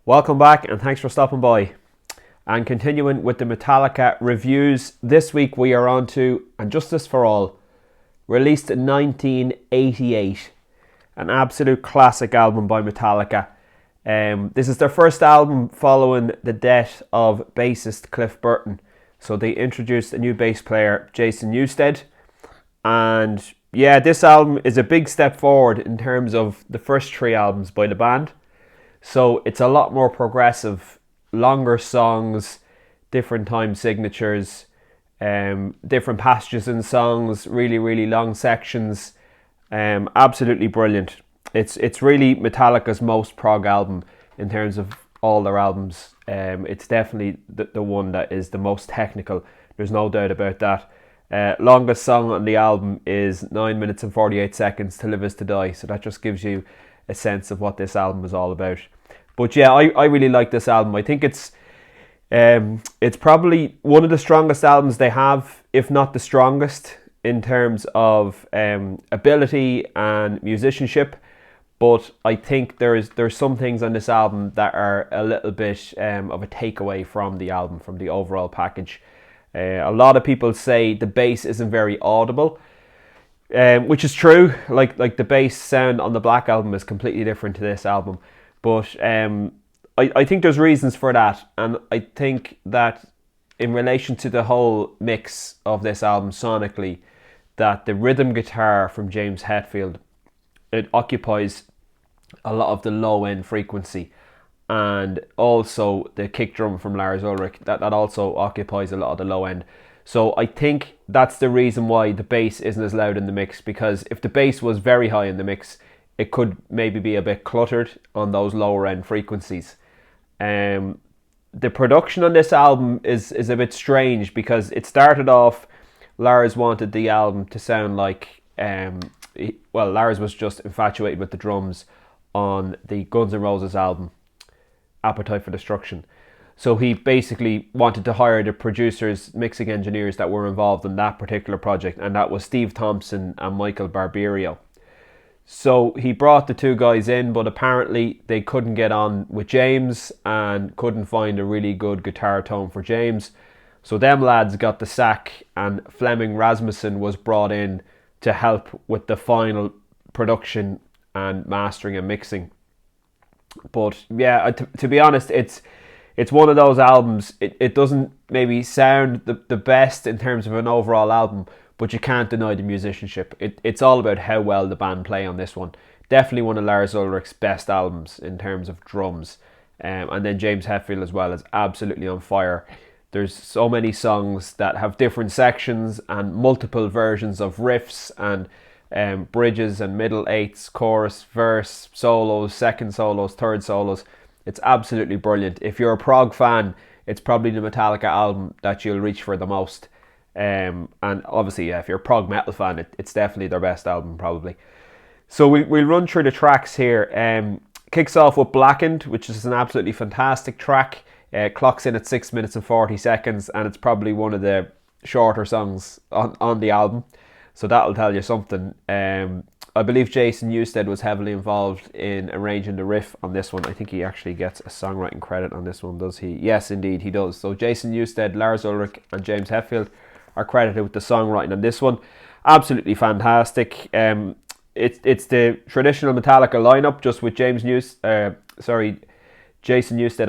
Welcome back and thanks for stopping by. And continuing with the Metallica reviews, this week we are on to And Justice for All, released in 1988. An absolute classic album by Metallica. This is their first album following the death of bassist Cliff Burton. So they introduced a new bass player, Jason Newsted. And yeah, this album is a big step forward in terms of the first three albums by the band. So it's a lot more progressive, longer songs, different time signatures, different passages in songs, really, really long sections. Absolutely brilliant. It's really Metallica's most prog album in terms of all their albums. It's definitely the one that is the most technical. There's no doubt about that. Longest song on the album is 9 minutes and 48 seconds, To Live Is To Die. So that just gives you a sense of what this album is all about. But yeah, I really like this album. I think it's probably one of the strongest albums they have, if not the strongest, in terms of ability and musicianship. But I think there's some things on this album that are a little bit of a takeaway from the album, from the overall package. A lot of people say the bass isn't very audible, which is true. Like the bass sound on the Black Album is completely different to this album. But I think there's reasons for that. And I think that in relation to the whole mix of this album sonically, that the rhythm guitar from James Hetfield, it occupies a lot of the low end frequency, and also the kick drum from Lars Ulrich that also occupies a lot of the low end. So I think that's the reason why the bass isn't as loud in the mix, because if the bass was very high in the mix, it could maybe be a bit cluttered on those lower end frequencies. The production on this album is a bit strange, because it started off, Lars wanted the album to sound like Lars was just infatuated with the drums on the Guns N' Roses album, Appetite for Destruction. So he basically wanted to hire the producers, mixing engineers that were involved in that particular project, and that was Steve Thompson and Michael Barberio. So he brought the two guys in, but apparently they couldn't get on with James and couldn't find a really good guitar tone for James. So them lads got the sack, and Flemming Rasmussen was brought in to help with the final production and mastering and mixing. But yeah, to be honest, it's one of those albums, it doesn't maybe sound the best in terms of an overall album, but you can't deny the musicianship. It's all about how well the band play on this one. Definitely one of Lars Ulrich's best albums in terms of drums. And then James Hetfield as well is absolutely on fire. There's so many songs that have different sections and multiple versions of riffs and bridges and middle eighths, chorus, verse, solos, second solos, third solos. It's absolutely brilliant. If you're a prog fan, it's probably the Metallica album that you'll reach for the most. And obviously, yeah, if you're a prog metal fan, it's definitely their best album, probably. So we'll run through the tracks here. Kicks off with Blackened, which is an absolutely fantastic track. Clocks in at 6 minutes and 40 seconds, and it's probably one of the shorter songs on the album. So that'll tell you something. I believe Jason Newsted was heavily involved in arranging the riff on this one. I think he actually gets a songwriting credit on this one, does he? Yes, indeed, he does. So Jason Newsted, Lars Ulrich and James Hetfield are credited with the songwriting on this one. Absolutely fantastic. It's the traditional Metallica lineup, just with Jason Newsted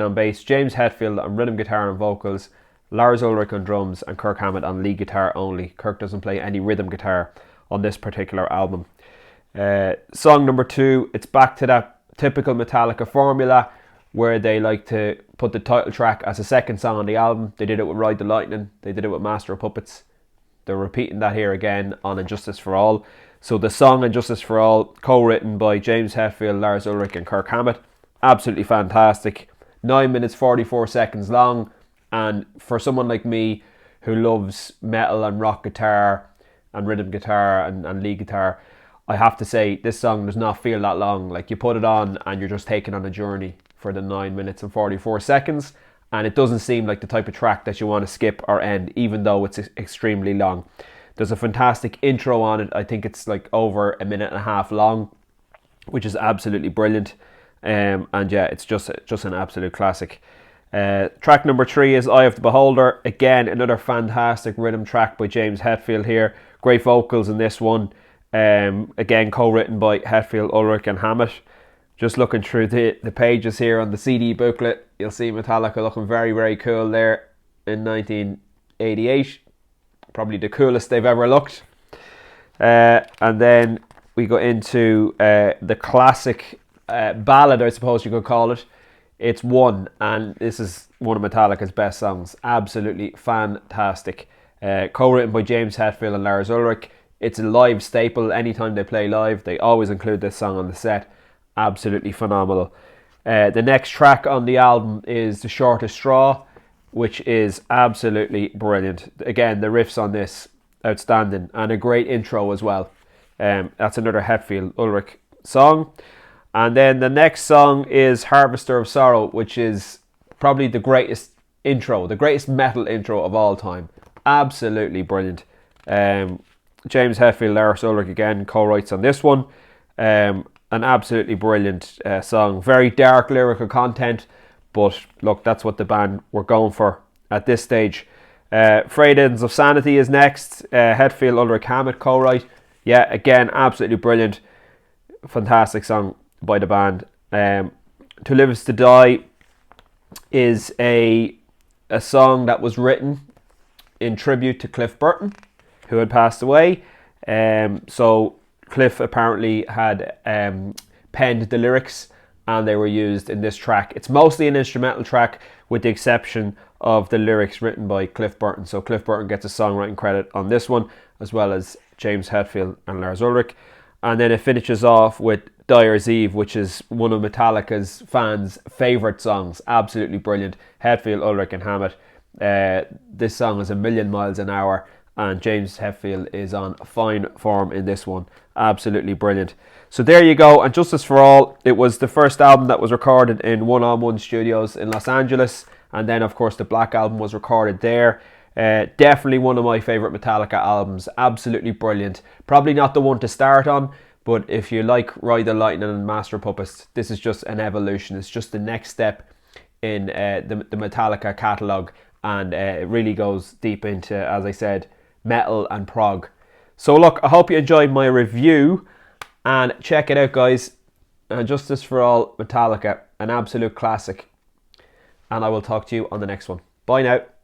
on bass, James Hetfield on rhythm guitar and vocals, Lars Ulrich on drums, and Kirk Hammett on lead guitar only. Kirk doesn't play any rhythm guitar on this particular album. Song number 2, it's back to that typical Metallica formula where they like to put the title track as a second song on the album. They did it with Ride the Lightning, they did it with Master of Puppets. They're repeating that here again on And Justice for All. So the song And Justice for All, co-written by James Hetfield, Lars Ulrich and Kirk Hammett. Absolutely fantastic. 9 minutes 44 seconds long, and for someone like me who loves metal and rock guitar and rhythm guitar and lead guitar, I have to say this song does not feel that long. Like, you put it on and you're just taken on a journey for the 9 minutes and 44 seconds, and it doesn't seem like the type of track that you want to skip or end, even though it's extremely long. There's a fantastic intro on it. I think it's like over a minute and a half long, which is absolutely brilliant. And yeah, it's just an absolute classic. Track number 3 is Eye of the Beholder. Again, another fantastic rhythm track by James Hetfield here. Great vocals in this one. Again, co-written by Hetfield, Ulrich and Hammett. Just looking through the pages here on the CD booklet, you'll see Metallica looking very, very cool there in 1988. Probably the coolest they've ever looked. And then we go into the classic ballad, I suppose you could call it. It's One, and this is one of Metallica's best songs. Absolutely fantastic. Co-written by James Hetfield and Lars Ulrich. It's a live staple. Anytime they play live, they always include this song on the set. Absolutely phenomenal. The next track on the album is The Shortest Straw, which is absolutely brilliant. Again, the riffs on this, outstanding, and a great intro as well. That's another Hetfield Ulrich song. And then the next song is Harvester of Sorrow, which is probably the greatest intro, the greatest metal intro of all time. Absolutely brilliant. James Hetfield, Lars Ulrich again co-writes on this one. An absolutely brilliant song. Very dark lyrical content, but look, that's what the band were going for at this stage. Frayed Ends of Sanity is next. Hetfield, Ulrich, Hammett co-write. Yeah, again, absolutely brilliant. Fantastic song by the band. To Live Is To Die is a song that was written in tribute to Cliff Burton, who had passed away. So Cliff apparently had penned the lyrics, and they were used in this track. It's mostly an instrumental track, with the exception of the lyrics written by Cliff Burton. So Cliff Burton gets a songwriting credit on this one, as well as James Hetfield and Lars Ulrich. And then it finishes off with Dyer's Eve, which is one of Metallica's fans' favourite songs. Absolutely brilliant. Hetfield, Ulrich and Hammett. This song is a million miles an hour, and James Hetfield is on fine form in this one. Absolutely brilliant. So there you go. And Justice for All, it was the first album that was recorded in 1-on-1 Studios in Los Angeles, and then of course the Black Album was recorded there. Definitely one of my favourite Metallica albums. Absolutely brilliant. Probably not the one to start on, but if you like Ride the Lightning and Master Puppets, this is just an evolution. It's just the next step in the Metallica catalogue, and it really goes deep into, as I said, metal and prog. So look, I hope you enjoyed my review, and check it out, guys. Justice for All, Metallica, an absolute classic. And I will talk to you on the next one. Bye now.